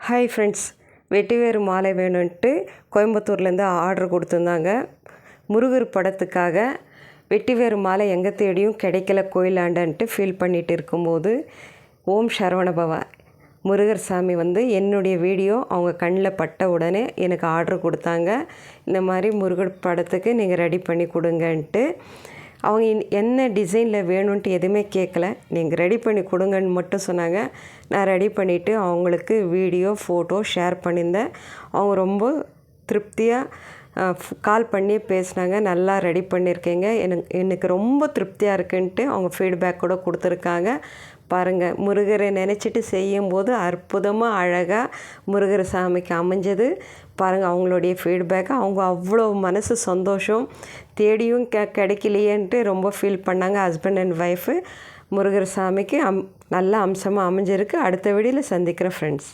Hi friends, வெட்டிவேறு மாலை வேணும்ன்ட்டு கோயம்புத்தூர்லேருந்து order கொடுத்துருந்தாங்க. முருகர் படத்துக்காக வெட்டிவேறு மாலை எங்கே தேடியும் கிடைக்கல கோயிலாண்டன்ட்டு ஃபீல் பண்ணிகிட்டு இருக்கும்போது ஓம் சரவணபவா முருகர் சாமி என்னுடைய வீடியோ அவங்க கண்ணில் பட்ட உடனே எனக்கு ஆர்டர் கொடுத்தாங்க. இந்த மாதிரி முருகர் படத்துக்கு நீங்கள் ரெடி பண்ணி கொடுங்கன்ட்டு. அவங்க என்ன டிசைனில் வேணும்ன்ட்டு எதுவுமே கேட்கல, நீங்கள் ரெடி பண்ணி கொடுங்கன்னு மட்டும் சொன்னாங்க. நான் ரெடி பண்ணிவிட்டு அவங்களுக்கு வீடியோ ஃபோட்டோ ஷேர் பண்ணியிருந்தேன். அவங்க ரொம்ப திருப்தியாக கால் பண்ணி பேசினாங்க. நல்லா ரெடி பண்ணியிருக்கீங்க, எனக்கு ரொம்ப திருப்தியாக இருக்குன்ட்டு அவங்க ஃபீட்பேக் கூட கொடுத்துருக்காங்க. பாருங்கள், முருகரை நினச்சிட்டு செய்யும்போது அற்புதமாக அழகாக முருகர் சாமிக்கு அமைஞ்சது. பாருங்கள் அவங்களுடைய ஃபீட்பேக். அவங்க அவ்வளோ மனசு சந்தோஷம், தேடியும் கிடைக்கலையேன்ட்டு ரொம்ப ஃபீல் பண்ணாங்க. ஹஸ்பண்ட் அண்ட் ஒய்ஃபு முருகர் சாமிக்கு நல்ல அம்சமாக அமைஞ்சிருக்கு. அடுத்த வீடியோவில் சந்திக்கிறேன் ஃப்ரெண்ட்ஸ்.